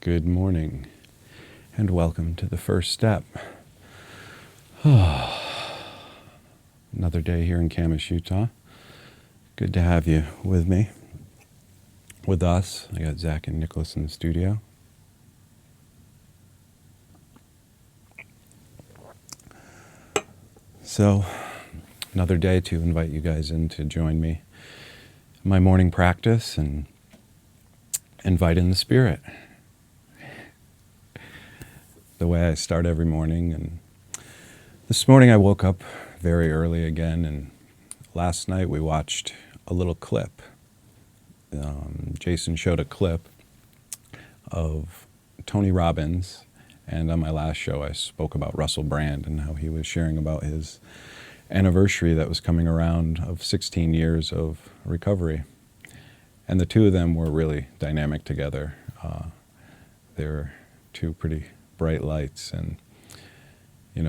Good morning, and welcome to the first step. Another day here in Camas, Utah. Good to have you with me, with us. I got Zach and Nicholas in the studio. So, another day to invite you guys in to join me in my morning practice and invite in the Spirit. The way I start every morning. And this morning I woke up very early again, and last night we watched a little clip. Jason showed a clip of Tony Robbins, and on my last show I spoke about Russell Brand and how he was sharing about his anniversary that was coming around of 16 years of recovery. And the two of them were really dynamic together. They were two pretty bright lights, and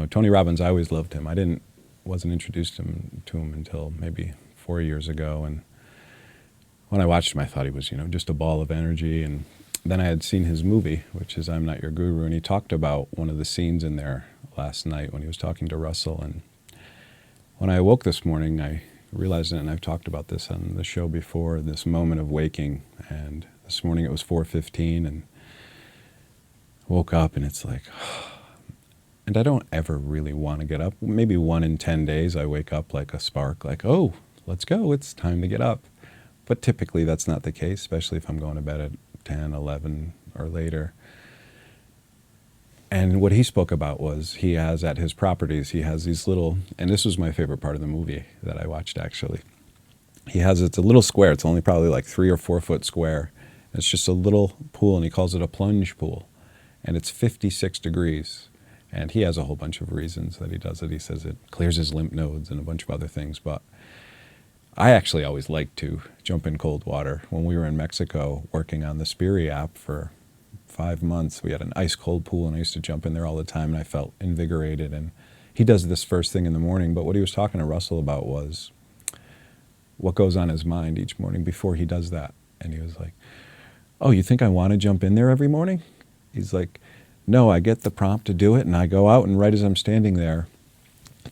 Tony Robbins, I always loved him. Wasn't introduced to him until maybe 4 years ago, and when I watched him I thought he was just a ball of energy. And then I had seen his movie, which is I'm Not Your Guru, and he talked about one of the scenes in there last night when he was talking to Russell. And when I awoke this morning I realized it, and I've talked about this on the show before, this moment of waking. And this morning it was 4:15 and woke up, and it's like, and I don't ever really want to get up. Maybe 1 in 10 days I wake up like a spark, like, oh, let's go, it's time to get up. But typically that's not the case, especially if I'm going to bed at 10, 11 or later. And what he spoke about was he has at his properties, he has these little, and this was my favorite part of the movie that I watched actually. It's a little square, it's only probably like 3 or 4 foot square. It's just a little pool, and he calls it a plunge pool. And it's 56 degrees. And he has a whole bunch of reasons that he does it. He says it clears his lymph nodes and a bunch of other things. But I actually always liked to jump in cold water. When we were in Mexico working on the Spreaker app for 5 months, we had an ice cold pool, and I used to jump in there all the time, and I felt invigorated. And he does this first thing in the morning. But what he was talking to Russell about was what goes on his mind each morning before he does that. And he was like, oh, you think I want to jump in there every morning? He's like, no, I get the prompt to do it, and I go out, and right as I'm standing there,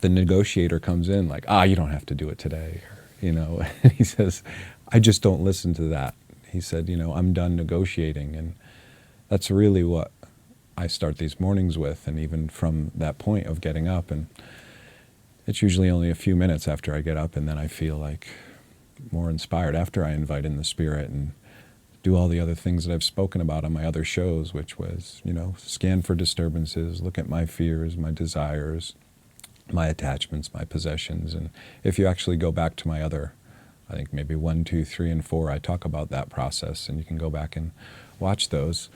the negotiator comes in like, you don't have to do it today. And he says, I just don't listen to that. He said, I'm done negotiating. And that's really what I start these mornings with. And even from that point of getting up, and it's usually only a few minutes after I get up, and then I feel like more inspired after I invite in the Spirit and do all the other things that I've spoken about on my other shows, which was, scan for disturbances, look at my fears, my desires, my attachments, my possessions. And if you actually go back to my other, I think maybe 1, 2, 3, and 4, I talk about that process, and you can go back and watch those.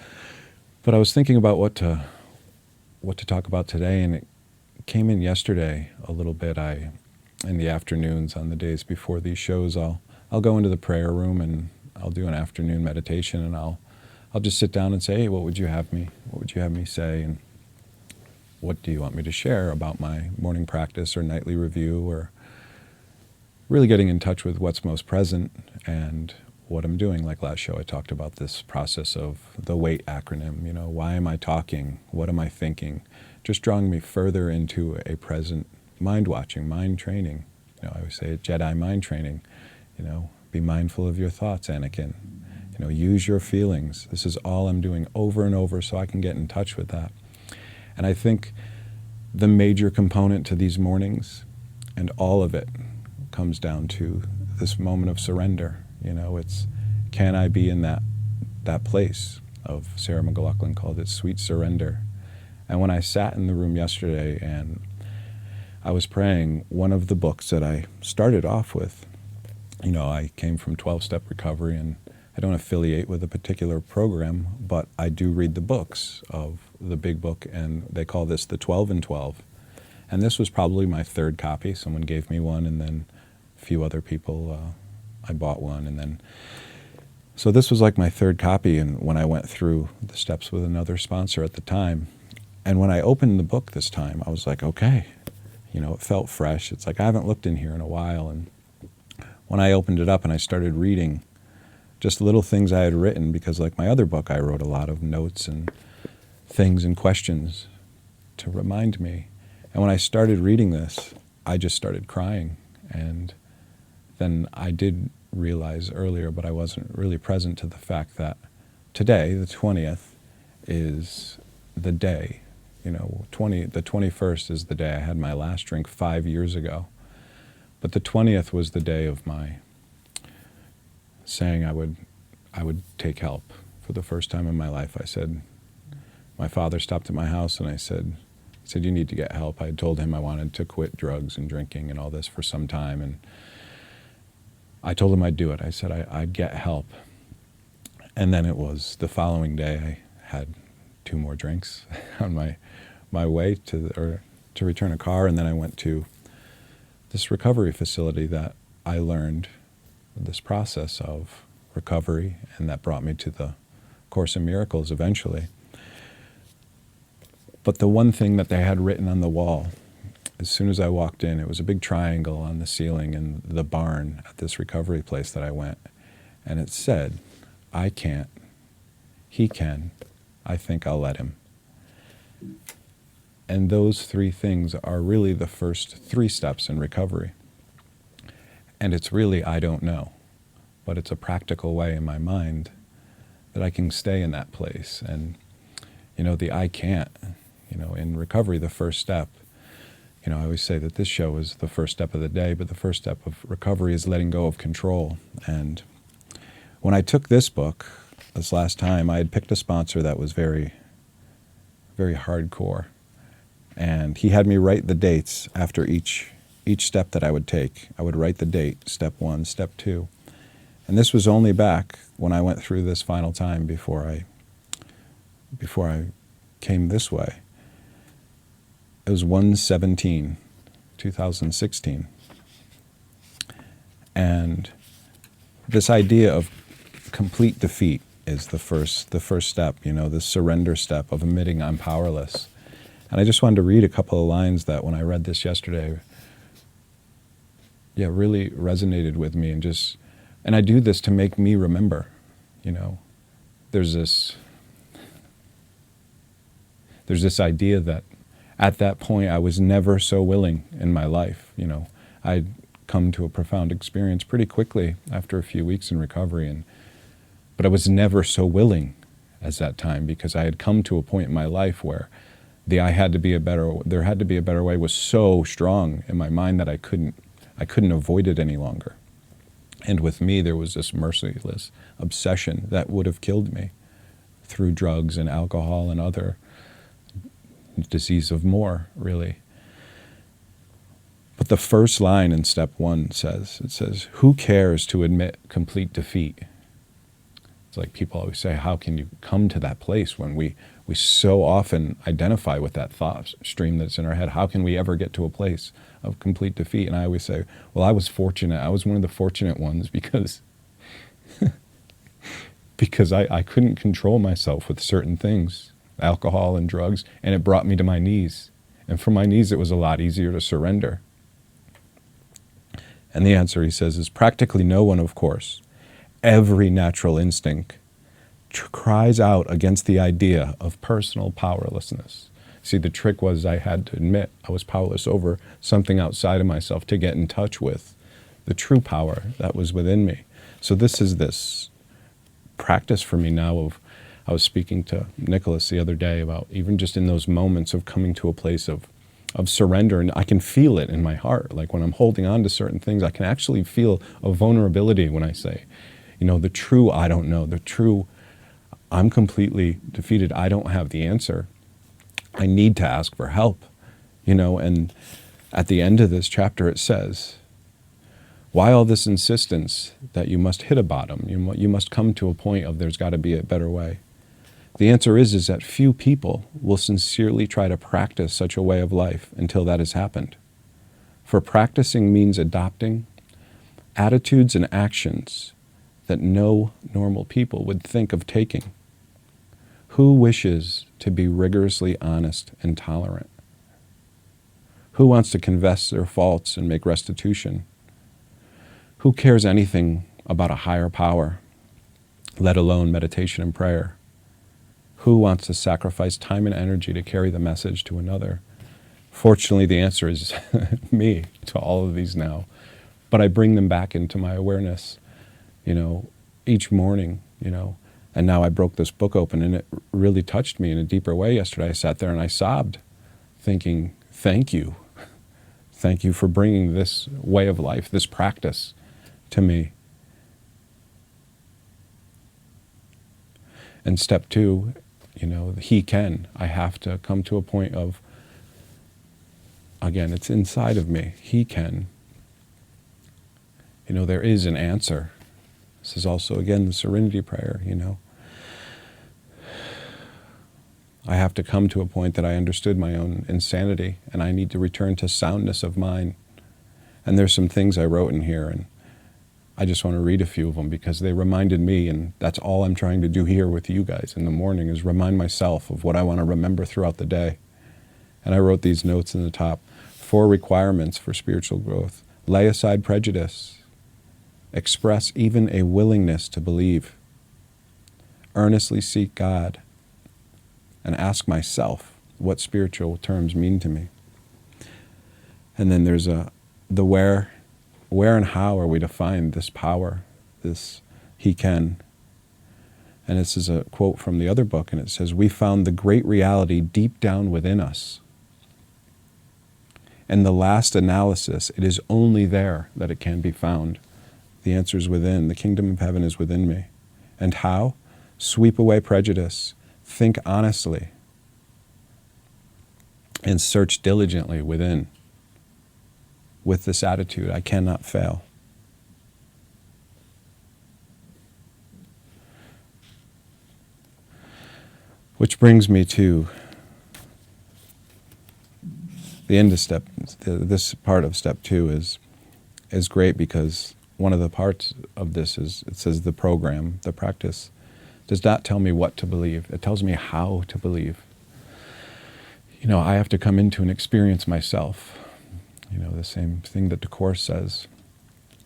But I was thinking about what to talk about today, and it came in yesterday a little bit. In the afternoons on the days before these shows, I'll go into the prayer room, and I'll do an afternoon meditation, and I'll just sit down and say, hey, what would you have me say, and what do you want me to share about my morning practice or nightly review, or really getting in touch with what's most present and what I'm doing. Like last show I talked about this process of the WAIT acronym, why am I talking, what am I thinking, just drawing me further into a present mind watching, mind training. I always say Jedi mind training, be mindful of your thoughts, Anakin. Use your feelings. This is all I'm doing over and over so I can get in touch with that. And I think the major component to these mornings, and all of it, comes down to this moment of surrender. It's, can I be in that place of, Sarah McLachlan called it sweet surrender. And when I sat in the room yesterday and I was praying, one of the books that I started off with, I came from 12-step recovery, and I don't affiliate with a particular program, but I do read the books of the big book, and they call this the 12 and 12. And this was probably my 3rd copy. Someone gave me one, and then a few other people, I bought one. And then, so this was like my 3rd copy, and when I went through the steps with another sponsor at the time, and when I opened the book this time, I was like, okay, it felt fresh. It's like I haven't looked in here in a while, and when I opened it up and I started reading, just little things I had written, because like my other book, I wrote a lot of notes and things and questions to remind me. And when I started reading this, I just started crying. And then I did realize earlier, but I wasn't really present to the fact that today, the 20th, is the day, the 21st is the day I had my last drink 5 years ago. But the 20th was the day of my saying I would take help. For the first time in my life, I said, my father stopped at my house and I said, you need to get help. I had told him I wanted to quit drugs and drinking and all this for some time, and I told him I'd do it. I said I'd get help. And then it was the following day I had 2 more drinks on my way to return a car, and then I went to this recovery facility that I learned this process of recovery, and that brought me to the Course in Miracles eventually. But the one thing that they had written on the wall, as soon as I walked in, it was a big triangle on the ceiling in the barn at this recovery place that I went, and it said, I can't, he can, I think I'll let him. And those 3 things are really the first 3 steps in recovery. And it's really, I don't know, but it's a practical way in my mind that I can stay in that place. And, the I can't, in recovery, the first step, I always say that this show is the first step of the day, but the first step of recovery is letting go of control. And when I took this book, this last time, I had picked a sponsor that was very, very hardcore. And he had me write the dates after each step that I would take. I would write the date, step 1, step 2. And this was only back when I went through this final time before I came this way. It was 1/17/2016. And this idea of complete defeat is the first step, the surrender step of admitting I'm powerless. And I just wanted to read a couple of lines that when I read this yesterday, really resonated with me, and I do this to make me remember, there's this idea that at that point I was never so willing in my life. I'd come to a profound experience pretty quickly after a few weeks in recovery, but I was never so willing as that time, because I had come to a point in my life where there had to be a better way was so strong in my mind that I couldn't avoid it any longer. And with me, there was this merciless obsession that would have killed me through drugs and alcohol and other disease of more, really. But the first line in step 1 says, who cares to admit complete defeat? It's like people always say, how can you come to that place when we so often identify with that thought stream that's in our head? How can we ever get to a place of complete defeat? And I always say, well, I was fortunate. I was one of the fortunate ones because I couldn't control myself with certain things, alcohol and drugs, and it brought me to my knees. And from my knees, it was a lot easier to surrender. And the answer, he says, is practically no one, of course. Every natural instinct cries out against the idea of personal powerlessness. See, the trick was I had to admit I was powerless over something outside of myself to get in touch with the true power that was within me. So this is this practice for me now I was speaking to Nicholas the other day about even just in those moments of coming to a place of surrender, and I can feel it in my heart. Like when I'm holding on to certain things, I can actually feel a vulnerability when I say, the true I don't know, the true I'm completely defeated, I don't have the answer. I need to ask for help, and at the end of this chapter it says, why all this insistence that you must hit a bottom? You must come to a point of there's got to be a better way. The answer is that few people will sincerely try to practice such a way of life until that has happened. For practicing means adopting attitudes and actions that no normal people would think of taking. Who wishes to be rigorously honest and tolerant? Who wants to confess their faults and make restitution? Who cares anything about a higher power? let alone meditation and prayer. Who wants to sacrifice time and energy to carry the message to another? Fortunately, the answer is me to all of these now. But I bring them back into my awareness, each morning, And now I broke this book open, and it really touched me in a deeper way yesterday. I sat there and I sobbed, thinking, thank you. Thank you for bringing this way of life, this practice to me. And step 2, he can. I have to come to a point of, again, it's inside of me. He can. There is an answer. This is also, again, the serenity prayer, I have to come to a point that I understood my own insanity, and I need to return to soundness of mind. And there's some things I wrote in here, and I just want to read a few of them because they reminded me, and that's all I'm trying to do here with you guys in the morning, is remind myself of what I want to remember throughout the day. And I wrote these notes in the top. 4 requirements for spiritual growth. Lay aside prejudice. Express even a willingness to believe. Earnestly seek God. And ask myself what spiritual terms mean to me. And then there's the where and how are we to find this power, this he can. And this is a quote from the other book, and it says, we found the great reality deep down within us. In the last analysis, it is only there that it can be found. The answer is within. The kingdom of heaven is within me. And how? Sweep away prejudice. Think honestly. And search diligently within. With this attitude, I cannot fail. Which brings me to the end of step. This part of step 2 is great because one of the parts of this is, it says the program, the practice, does not tell me what to believe. It tells me how to believe. I have to come into and experience myself. The same thing that the Course says.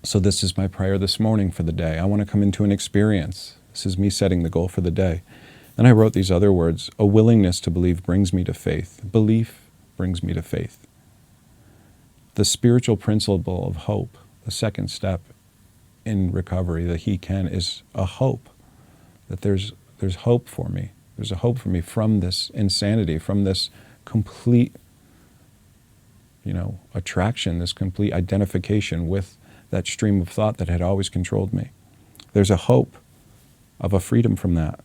So this is my prayer this morning for the day. I want to come into an experience. This is me setting the goal for the day. Then I wrote these other words. A willingness to believe brings me to faith. Belief brings me to faith. The spiritual principle of hope, the second step in recovery, that he can, is a hope. That there's hope for me. There's a hope for me from this insanity, from this complete attraction, this complete identification with that stream of thought that had always controlled me. There's a hope of a freedom from that.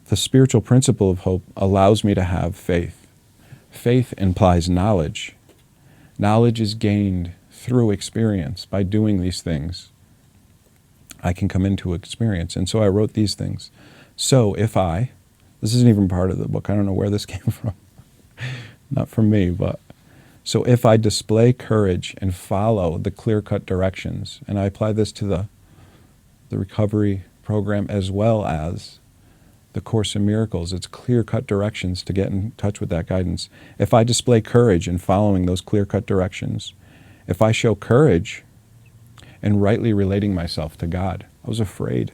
The spiritual principle of hope allows me to have faith. Faith implies knowledge. Knowledge is gained through experience. By doing these things, I can come into experience. And so I wrote these things. So if this isn't even part of the book, I don't know where this came from. Not from me, but so if I display courage and follow the clear-cut directions, and I apply this to the recovery program as well as the Course in Miracles, it's clear-cut directions to get in touch with that guidance. If I display courage in following those clear-cut directions, if I show courage in rightly relating myself to God, I was afraid.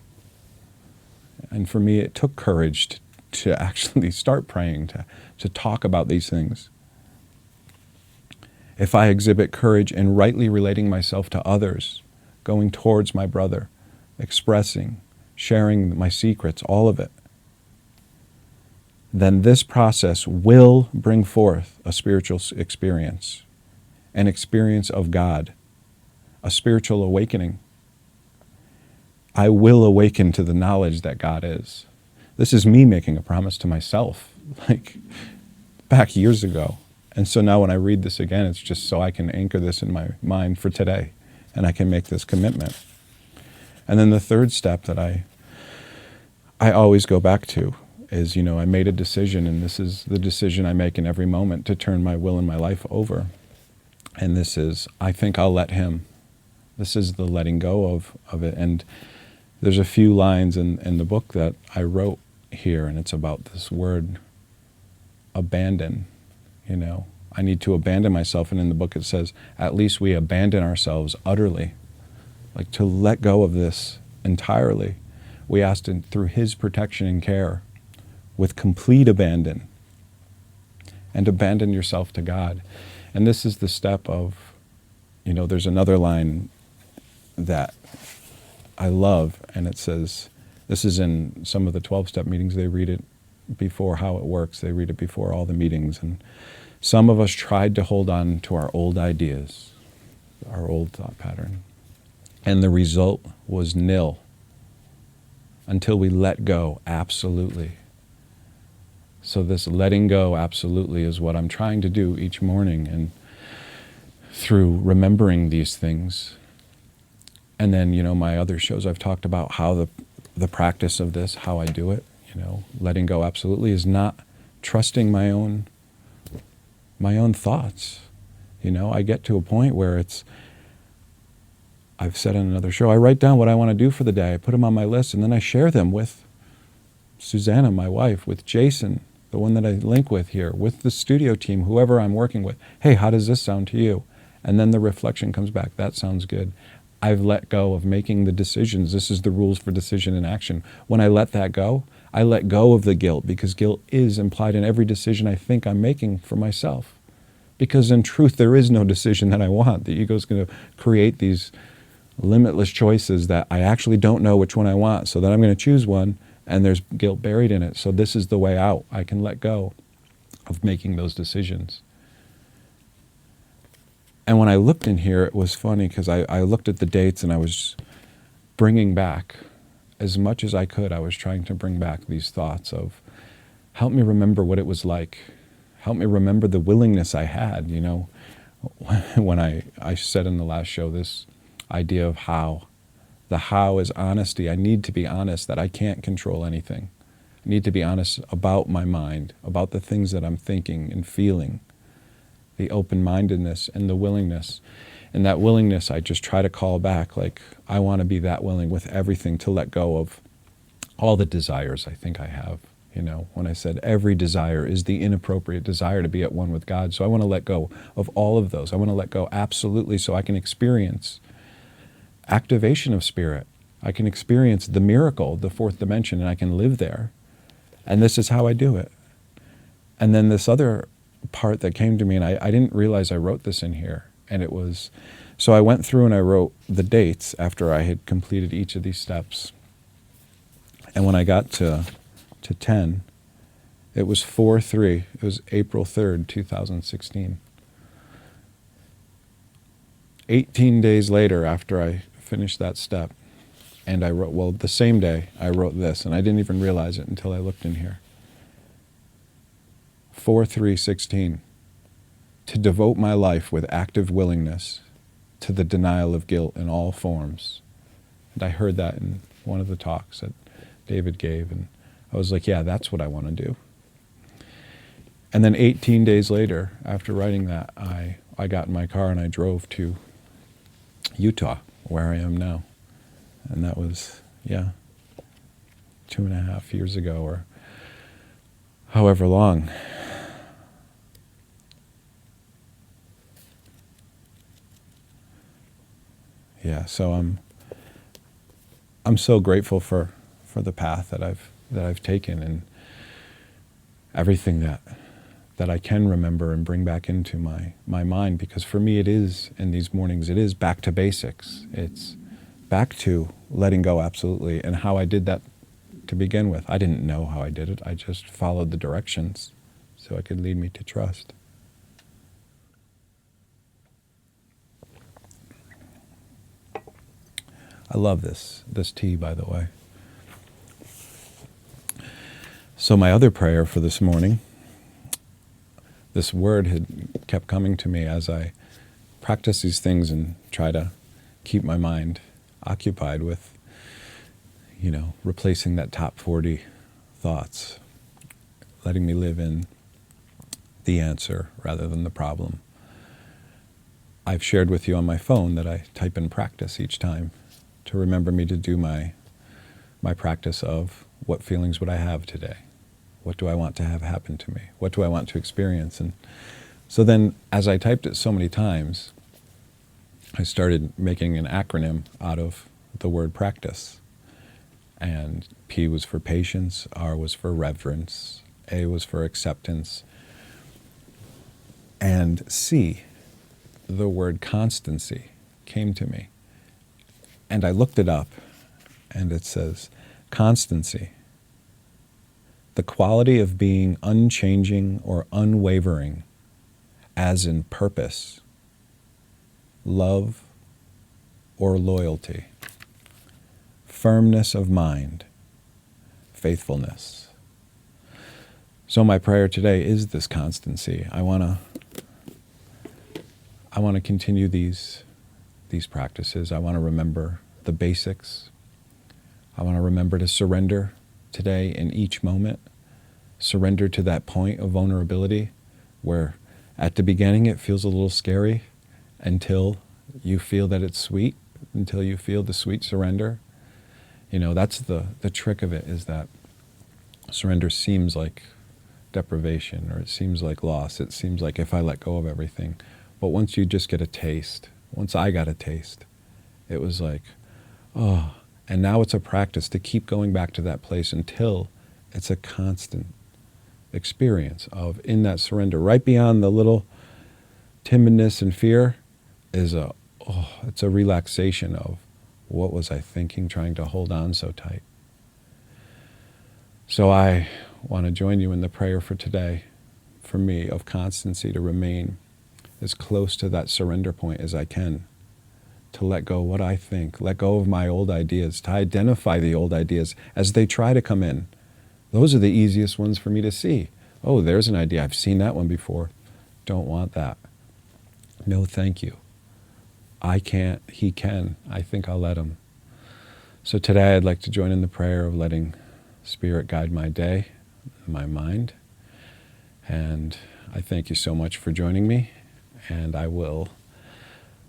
And for me, it took courage to actually start praying, to talk about these things. If I exhibit courage in rightly relating myself to others, going towards my brother, expressing, sharing my secrets, all of it, then this process will bring forth a spiritual experience, an experience of God, a spiritual awakening. I will awaken to the knowledge that God is. This is me making a promise to myself, back years ago. And so now when I read this again, it's just so I can anchor this in my mind for today, and I can make this commitment. And then the third step that I always go back to is, I made a decision, and this is the decision I make in every moment, to turn my will and my life over. And this is, I think I'll let him. This is the letting go of it. And there's a few lines in the book that I wrote here, and it's about this word, abandon. I need to abandon myself. And in the book it says, at least we abandon ourselves utterly. To let go of this entirely. We asked Him through His protection and care with complete abandon. And abandon yourself to God. And this is the step of, there's another line that I love, and it says, this is in some of the 12-step meetings, they read it before how it works. They read it before all the meetings. And some of us tried to hold on to our old ideas, our old thought pattern. And the result was nil until we let go absolutely. So this letting go absolutely is what I'm trying to do each morning, and through remembering these things. And then, my other shows I've talked about how the practice of this, how I do it, letting go absolutely is not trusting my own thoughts. I get to a point where I've said on another show, I write down what I want to do for the day, I put them on my list, and then I share them with Susanna, my wife, with Jason, the one that I link with here, with the studio team, whoever I'm working with. Hey, how does this sound to you? And then the reflection comes back. That sounds good. I've let go of making the decisions. This is the rules for decision and action. When I let that go, I let go of the guilt, because guilt is implied in every decision I think I'm making for myself. Because in truth, there is no decision that I want. The ego is going to create these limitless choices that I actually don't know which one I want. So then I'm going to choose one, and there's guilt buried in it. So this is the way out. I can let go of making those decisions. And when I looked in here, it was funny, because I looked at the dates, and I was bringing back, as much as I could, I was trying to bring back these thoughts of, help me remember what it was like. Help me remember the willingness I had, when I said in the last show this idea of how. The how is honesty. I need to be honest that I can't control anything. I need to be honest about my mind, about the things that I'm thinking and feeling, the open-mindedness and the willingness. And that willingness, I just try to call back, like, I want to be that willing with everything to let go of all the desires I think I have. When I said every desire is the inappropriate desire to be at one with God. So I want to let go of all of those. I want to let go absolutely so I can experience activation of spirit. I can experience the miracle, the fourth dimension, and I can live there. And this is how I do it. And then this other part that came to me, and I didn't realize I wrote this in here, and it was, so I went through and I wrote the dates after I had completed each of these steps. And when I got to 10, it was 4/3. It was April 3rd, 2016. 18 days later, after I finished that step, and I wrote, the same day I wrote this, and I didn't even realize it until I looked in here. 4/3/16. To devote my life with active willingness to the denial of guilt in all forms. And I heard that in one of the talks that David gave, and I was like, yeah, that's what I want to do. And then 18 days later, after writing that, I got in my car and I drove to Utah, where I am now. And that was, 2.5 years ago, or however long. Yeah, so I'm so grateful for the path that I've taken, and everything that I can remember and bring back into my mind, because for me it is, in these mornings, it is back to basics. It's back to letting go absolutely, and how I did that to begin with. I didn't know how I did it. I just followed the directions so it could lead me to trust. I love this tea, by the way. So my other prayer for this morning, this word had kept coming to me as I practice these things and try to keep my mind occupied with, replacing that top 40 thoughts, letting me live in the answer rather than the problem. I've shared with you on my phone that I type in practice each time to remember me to do my practice of what feelings would I have today? What do I want to have happen to me? What do I want to experience? And so then, as I typed it so many times, I started making an acronym out of the word practice. And P was for patience, R was for reverence, A was for acceptance, and C, the word constancy, came to me. And I looked it up, and it says, constancy, the quality of being unchanging or unwavering, as in purpose, love, or loyalty, firmness of mind, faithfulness. So my prayer today is this constancy. I want to continue these practices. I want to remember the basics. I want to remember to surrender today in each moment. Surrender to that point of vulnerability where at the beginning it feels a little scary until you feel that it's sweet, until you feel the sweet surrender. You know, that's the trick of it, is that surrender seems like deprivation, or it seems like loss. It seems like if I let go of everything. But once you just get a taste, once I got a taste, it was like, oh, and now it's a practice to keep going back to that place until it's a constant experience of, in that surrender, right beyond the little timidness and fear, is it's a relaxation of, what was I thinking, trying to hold on so tight? So I want to join you in the prayer for today, for me, of constancy, to remain as close to that surrender point as I can, to let go what I think, let go of my old ideas, to identify the old ideas as they try to come in. Those are the easiest ones for me to see. Oh, there's an idea. I've seen that one before. Don't want that. No, thank you. I can't. He can. I think I'll let him. So today I'd like to join in the prayer of letting Spirit guide my day, my mind. And I thank you so much for joining me. And I will,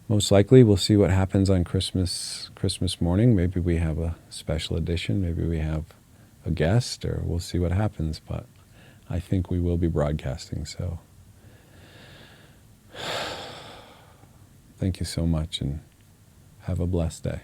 most likely, we'll see what happens on Christmas morning. Maybe we have a special edition. Maybe we have a guest, or we'll see what happens. But I think we will be broadcasting. So thank you so much, and have a blessed day.